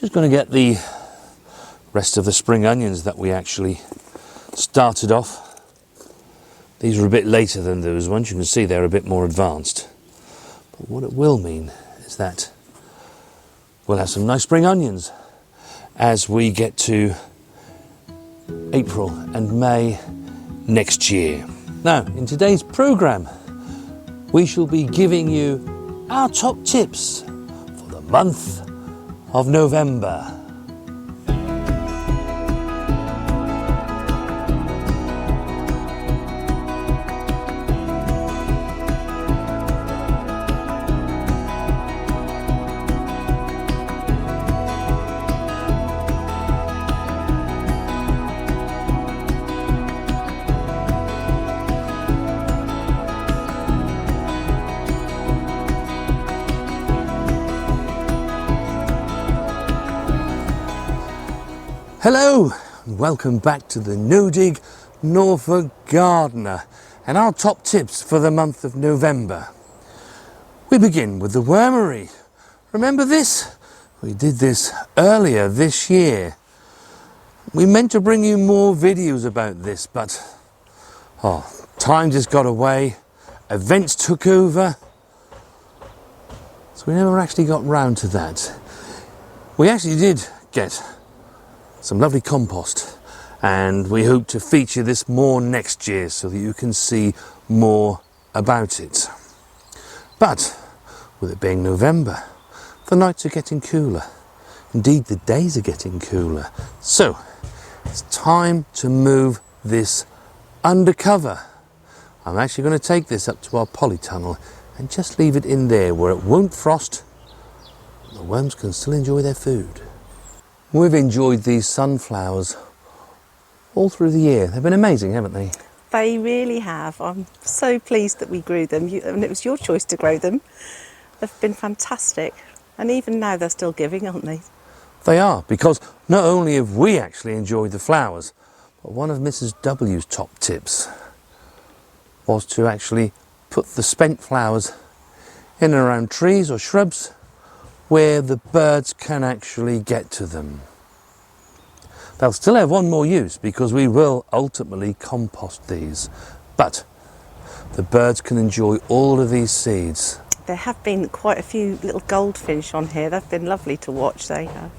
Just going to get the rest of the spring onions that we actually started off. These are a bit later than those ones. You can see they're a bit more advanced. But what it will mean is that we'll have some nice spring onions as we get to April and May next year. Now, in today's programme, we shall be giving you our top tips for the month of November. Hello, and welcome back to the No Dig Norfolk Gardener and our top tips for the month of November. We begin with the wormery. Remember this? We did this earlier this year. We meant to bring you more videos about this, but time just got away, events took over, so we never actually got round to that. We actually did get some lovely compost, and we hope to feature this more next year so that you can see more about it. But with it being November, the nights are getting cooler. Indeed, the days are getting cooler. So it's time to move this undercover. I'm actually going to take this up to our polytunnel and just leave it in there where it won't frost. The worms can still enjoy their food. We've enjoyed these sunflowers all through the year. They've been amazing, haven't they? They really have. I'm so pleased that we grew them, and it was your choice to grow them. They've been fantastic, and even now they're still giving, aren't they? They are, because not only have we actually enjoyed the flowers, but one of Mrs. W's top tips was to actually put the spent flowers in and around trees or shrubs where the birds can actually get to them. They'll still have one more use because we will ultimately compost these, but the birds can enjoy all of these seeds. There have been quite a few little goldfinch on here. They've been lovely to watch, they have.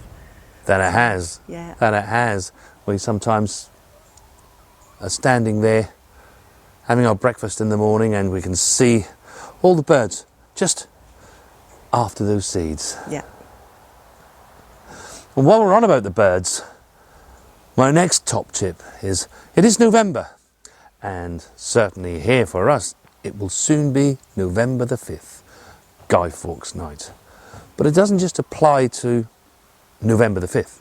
That it has. Yeah. That it has. We sometimes are standing there having our breakfast in the morning and we can see all the birds just after those seeds. Yeah. And while we're on about the birds, my next top tip is, it is November, and certainly here for us, it will soon be November the 5th, Guy Fawkes night. But it doesn't just apply to November the 5th.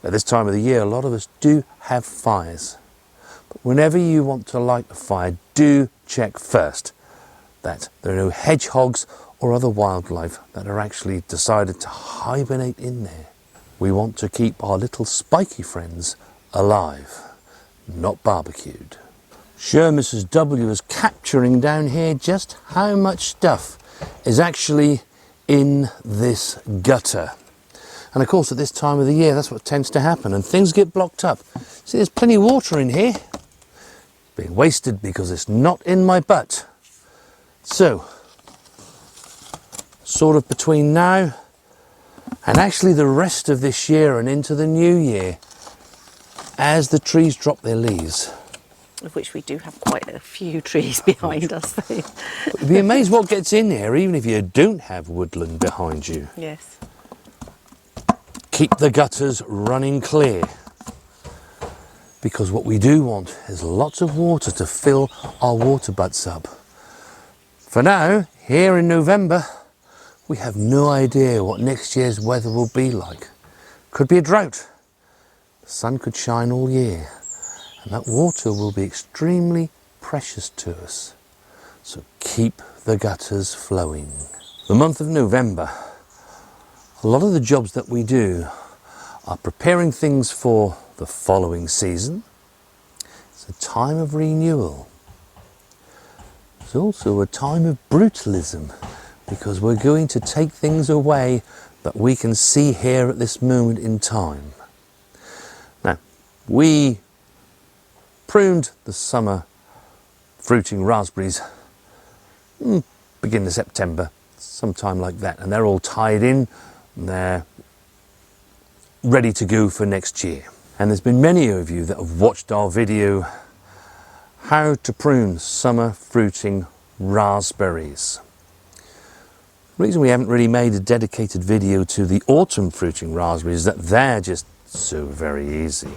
At this time of the year, a lot of us do have fires. But whenever you want to light a fire, do check first that there are no hedgehogs or other wildlife that are actually decided to hibernate in there. We want to keep our little spiky friends alive, not barbecued. Sure, Mrs. W is capturing down here just how much stuff is actually in this gutter. And of course at this time of the year that's what tends to happen, and things get blocked up. See, there's plenty of water in here, being wasted because it's not in my butt. So, sort of between now and actually the rest of this year and into the new year, as the trees drop their leaves. Of which we do have quite a few trees behind us. You'd be amazed what gets in there, even if you don't have woodland behind you. Yes. Keep the gutters running clear, because what we do want is lots of water to fill our water butts up. For now, here in November, we have no idea what next year's weather will be like. Could be a drought. The sun could shine all year, and that water will be extremely precious to us. So keep the gutters flowing. The month of November, a lot of the jobs that we do are preparing things for the following season. It's a time of renewal. It's also a time of brutalism, because we're going to take things away that we can see here at this moment in time. Now, we pruned the summer fruiting raspberries beginning of September, sometime like that, and they're all tied in and they're ready to go for next year. And there's been many of you that have watched our video how to prune summer fruiting raspberries. The reason we haven't really made a dedicated video to the autumn fruiting raspberries is that they're just so very easy.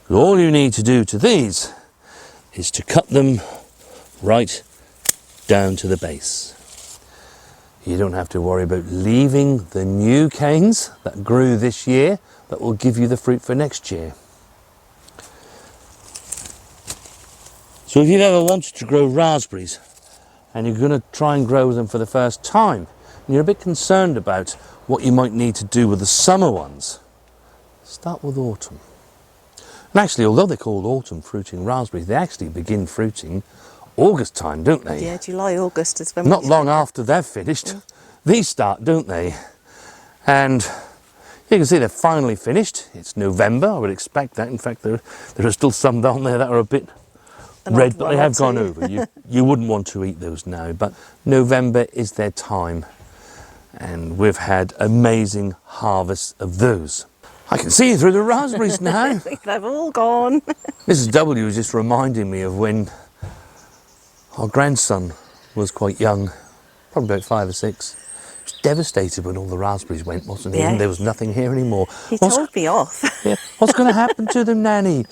All you need to do to these is to cut them right down to the base. You don't have to worry about leaving the new canes that grew this year that will give you the fruit for next year. So if you've ever wanted to grow raspberries and you're going to try and grow them for the first time, and you're a bit concerned about what you might need to do with the summer ones, start with autumn. And actually, although they're called autumn fruiting raspberries, they actually begin fruiting August time, don't they? Yeah, July, August is when Not long after they've finished. These start, don't they? And you can see they're finally finished. It's November, I would expect that. In fact, there are still some down there that are a bit red, but they have gone over. You wouldn't want to eat those now, but November is their time. And we've had amazing harvests of those. I can see through the raspberries now. They've all gone. Mrs. W was just reminding me of when our grandson was quite young, probably about 5 or 6. He was devastated when all the raspberries went, wasn't he? Yeah. And there was nothing here anymore. He told me off. Yeah, what's going to happen to them, Nanny?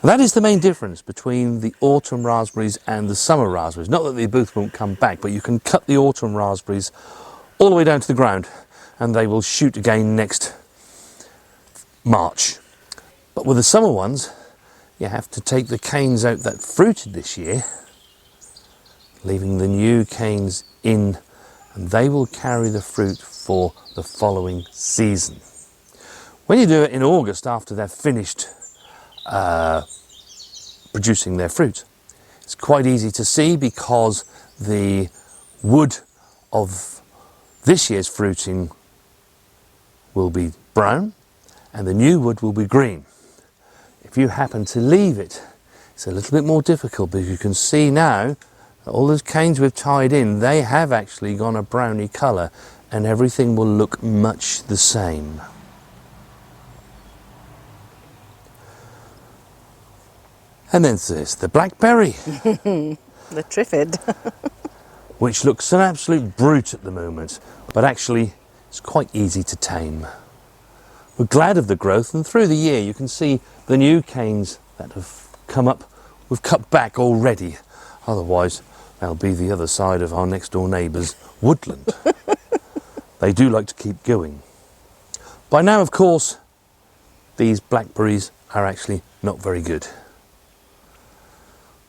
That is the main difference between the autumn raspberries and the summer raspberries. Not that they both won't come back, but you can cut the autumn raspberries all the way down to the ground and they will shoot again next March. But with the summer ones, you have to take the canes out that fruited this year, leaving the new canes in, and they will carry the fruit for the following season. When you do it in August after they're finished producing their fruit, it's quite easy to see because the wood of this year's fruiting will be brown and the new wood will be green. If you happen to leave it, it's a little bit more difficult, but you can see now that all those canes we've tied in, they have actually gone a browny colour and everything will look much the same. And then there's the blackberry. The triffid. Which looks an absolute brute at the moment, but actually it's quite easy to tame. We're glad of the growth, and through the year you can see the new canes that have come up, we've cut back already. Otherwise they'll be the other side of our next door neighbour's woodland. They do like to keep going. By now, of course, these blackberries are actually not very good.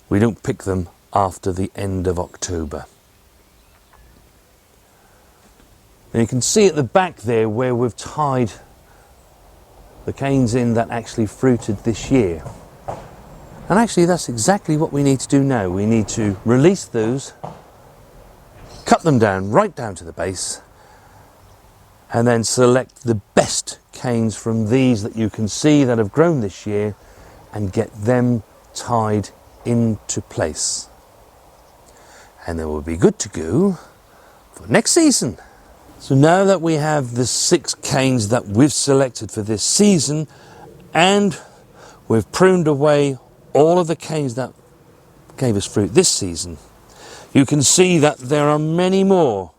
We don't pick them after the end of October. And you can see at the back there where we've tied the canes in that actually fruited this year. And actually that's exactly what we need to do now. We need to release those, cut them down right down to the base, and then select the best canes from these that you can see that have grown this year and get them tied into place. And then we'll be good to go for next season. So now that we have the 6 canes that we've selected for this season, and we've pruned away all of the canes that gave us fruit this season, you can see that there are many more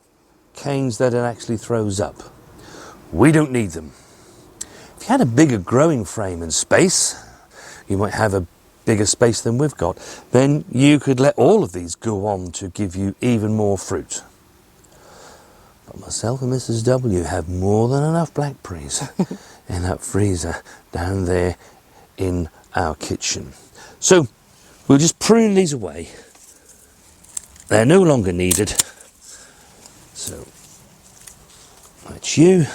canes that it actually throws up. We don't need them. If you had a bigger growing frame and space, you might have a bigger space than we've got, then you could let all of these go on to give you even more fruit. But myself and Mrs. W have more than enough blackberries in that freezer down there in our kitchen. So we'll just prune these away. They're no longer needed. So that's you.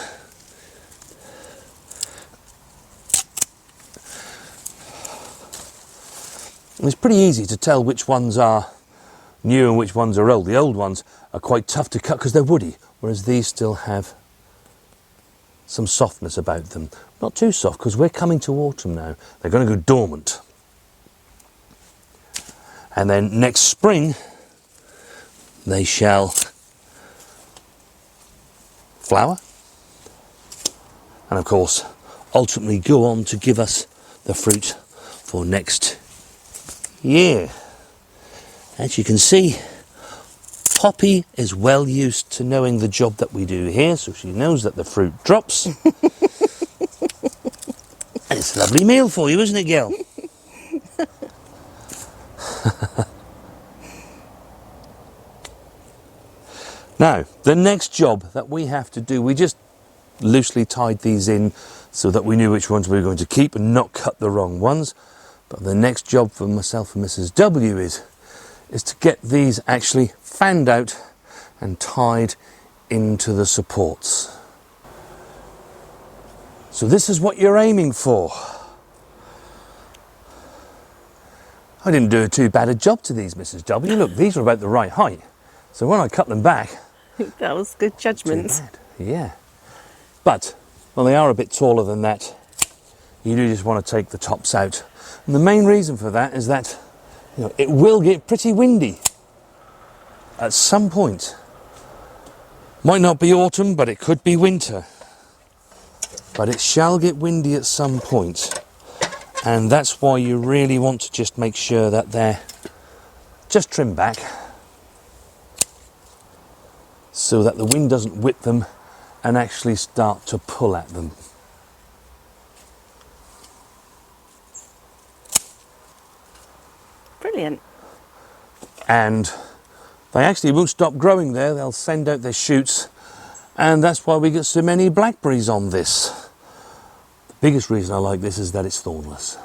It's pretty easy to tell which ones are new and which ones are old. The old ones are quite tough to cut because they're woody, whereas these still have some softness about them. Not too soft because we're coming to autumn now. They're going to go dormant. And then next spring, they shall flower. And of course, ultimately go on to give us the fruit for next year. As you can see, Poppy is well used to knowing the job that we do here, so she knows that the fruit drops. And it's a lovely meal for you, isn't it, Gil? Now, the next job that we have to do, we just loosely tied these in so that we knew which ones we were going to keep and not cut the wrong ones. But the next job for myself and Mrs. W is to get these actually fanned out and tied into the supports. So this is what you're aiming for. I didn't do too bad a job to these, Mrs. W. Look, these are about the right height. So when I cut them back, that was good judgment. Yeah. But, well, they are a bit taller than that. You do just want to take the tops out. And the main reason for that is that, you know, it will get pretty windy at some point. Might not be autumn, but it could be winter. But it shall get windy at some point. And that's why you really want to just make sure that they're just trimmed back so that the wind doesn't whip them and actually start to pull at them. Brilliant. And they actually won't stop growing there. They'll send out their shoots, and that's why we get so many blackberries on this. The biggest reason I like this is that it's thornless.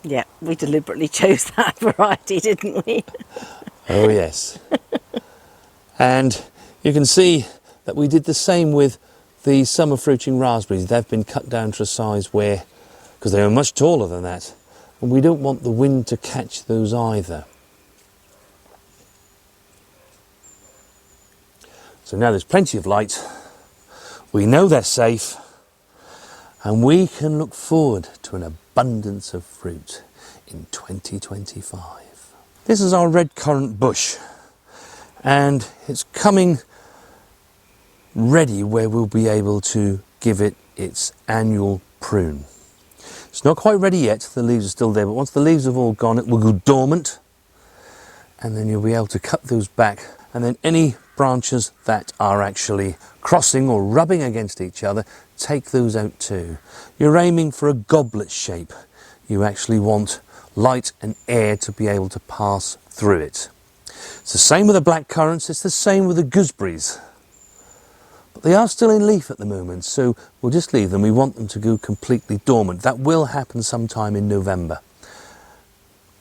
Yeah, we deliberately chose that variety, didn't we? Oh yes. And you can see that we did the same with the summer fruiting raspberries. They've been cut down to a size where, because they are much taller than that, and we don't want the wind to catch those either. So now there's plenty of light, we know they're safe, and we can look forward to an abundance of fruit in 2025. This is our red currant bush, and it's coming ready where we'll be able to give it its annual prune. It's not quite ready yet, the leaves are still there, but once the leaves have all gone, it will go dormant, and then you'll be able to cut those back, and then any branches that are actually crossing or rubbing against each other, take those out too. You're aiming for a goblet shape. You actually want light and air to be able to pass through it. It's the same with the black currants, it's the same with the gooseberries. But they are still in leaf at the moment, so we'll just leave them. We want them to go completely dormant. That will happen sometime in November.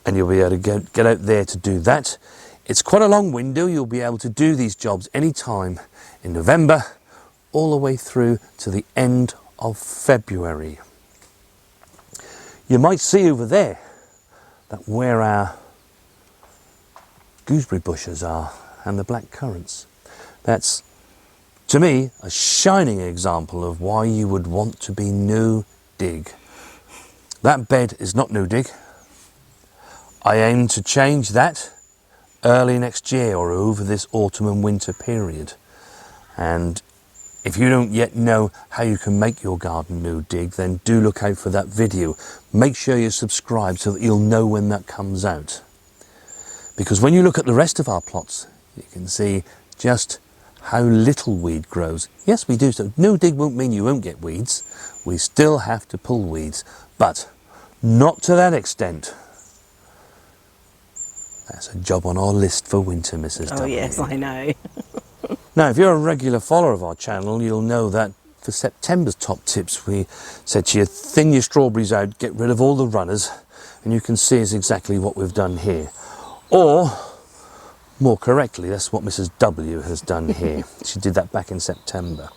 And you'll be able to get out there to do that. It's quite a long window. You'll be able to do these jobs any time in November, all the way through to the end of February. You might see over there that where our gooseberry bushes are and the black currants. That's, to me, a shining example of why you would want to be no dig. That bed is not no dig. I aim to change that early next year or over this autumn and winter period. And if you don't yet know how you can make your garden no dig, then do look out for that video. Make sure you subscribe so that you'll know when that comes out. Because when you look at the rest of our plots, you can see just how little weed grows. Yes, we do. So no dig won't mean you won't get weeds. We still have to pull weeds, but not to that extent. That's a job on our list for winter, Mrs. Oh W. yes, I know. Now, if you're a regular follower of our channel, you'll know that for September's top tips, we said to you, thin your strawberries out, get rid of all the runners, and you can see is exactly what we've done here. Or, more correctly, that's what Mrs. W has done here. She did that back in September.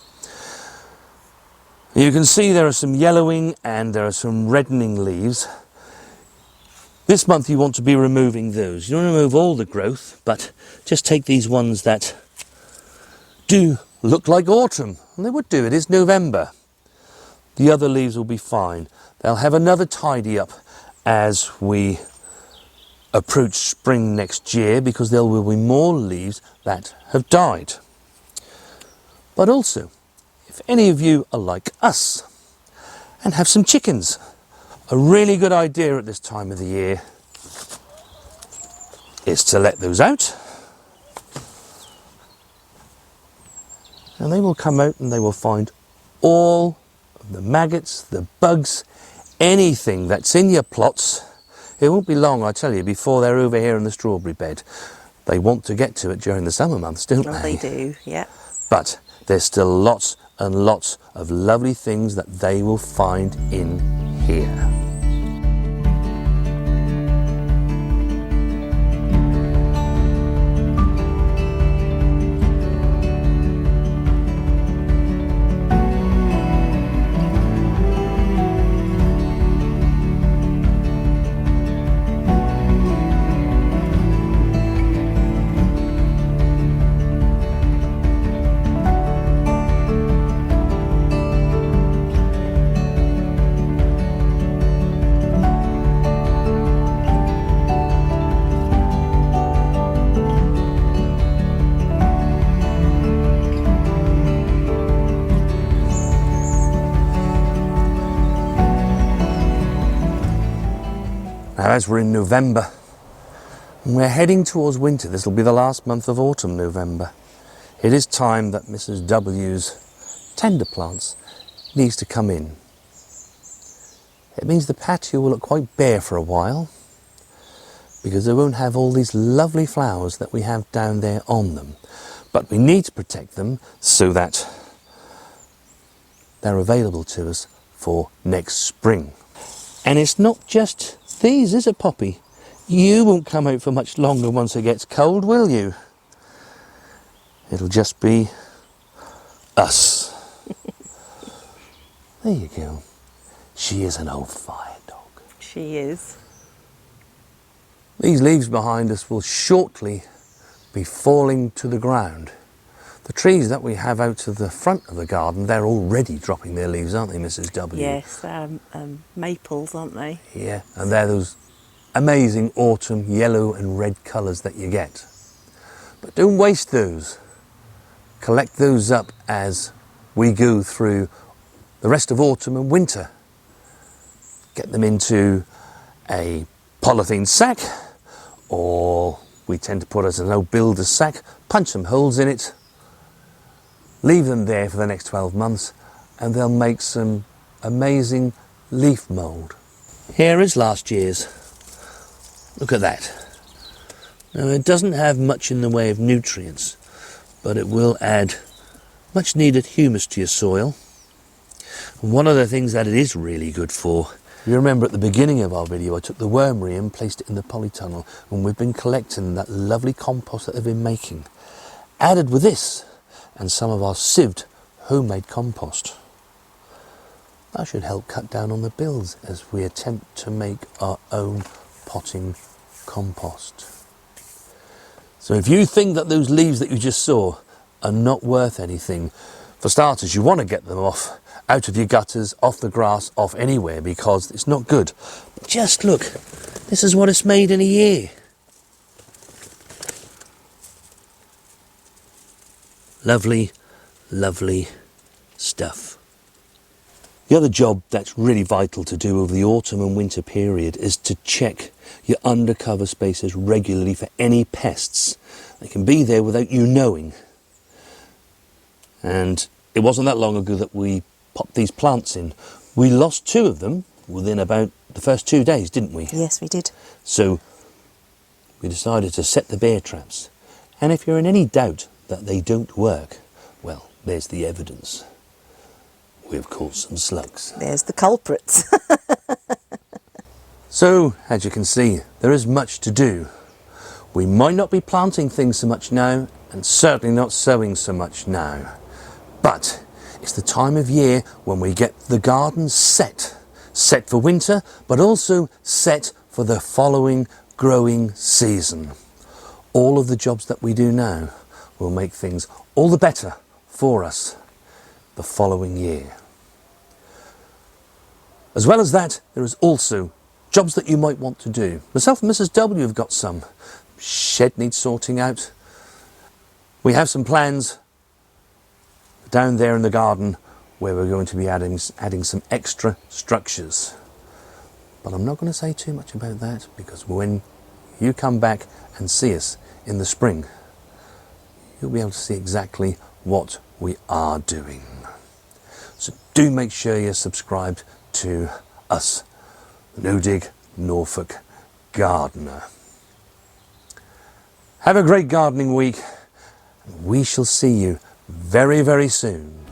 You can see there are some yellowing and there are some reddening leaves. This month you want to be removing those. You don't remove all the growth, but just take these ones that do look like autumn. And they would do, it is November. The other leaves will be fine. They'll have another tidy up as we approach spring next year, because there will be more leaves that have died. But also, if any of you are like us and have some chickens, a really good idea at this time of the year is to let those out, and they will come out and they will find all of the maggots, the bugs, anything that's in your plots. It won't be long, I tell you, before they're over here in the strawberry bed. They want to get to it during the summer months, don't they? They do, yeah. But there's still lots and lots of lovely things that they will find in here. Now, as we're in November, and we're heading towards winter, this will be the last month of autumn, November. It is time that Mrs. W's tender plants needs to come in. It means the patio will look quite bare for a while, because they won't have all these lovely flowers that we have down there on them. But we need to protect them so that they're available to us for next spring. And it's not just these, is it, Poppy? You won't come out for much longer once it gets cold, will you? It'll just be us. There you go. She is an old fire dog. She is. These leaves behind us will shortly be falling to the ground. The trees that we have out to the front of the garden, they're already dropping their leaves, aren't they, Mrs. W? Yes, maples, aren't they? Yeah, and they're those amazing autumn yellow and red colours that you get. But don't waste those. Collect those up as we go through the rest of autumn and winter. Get them into a polythene sack, or we tend to put as an old builder's sack, punch some holes in it, leave them there for the next 12 months, and they'll make some amazing leaf mould. Here is last year's. Look at that. Now, it doesn't have much in the way of nutrients, but it will add much needed humus to your soil. And one of the things that it is really good for, you remember at the beginning of our video I took the wormery and placed it in the polytunnel, and we've been collecting that lovely compost that they've been making. Added with this and some of our sieved homemade compost, that should help cut down on the bills as we attempt to make our own potting compost. So if you think that those leaves that you just saw are not worth anything, for starters, you want to get them off, out of your gutters, off the grass, off anywhere, because it's not good. But just look, this is what it's made in a year. Lovely, lovely stuff. The other job that's really vital to do over the autumn and winter period is to check your undercover spaces regularly for any pests. They can be there without you knowing. And it wasn't that long ago that we popped these plants in. We lost 2 of them within about the first 2 days, didn't we? Yes, we did. So we decided to set the bear traps. And if you're in any doubt that they don't work, well, there's the evidence. We've caught some slugs. There's the culprits. So, as you can see, there is much to do. We might not be planting things so much now, and certainly not sowing so much now. But it's the time of year when we get the garden set for winter, but also set for the following growing season. All of the jobs that we do now will make things all the better for us the following year. As well as that, there is also jobs that you might want to do. Myself and Mrs. W have got some. Shed needs sorting out. We have some plans down there in the garden where we're going to be adding some extra structures. But I'm not going to say too much about that, because when you come back and see us in the spring, you'll be able to see exactly what we are doing. So do make sure you're subscribed to us, the No Dig Norfolk Gardener. Have a great gardening week. We shall see you very, very soon.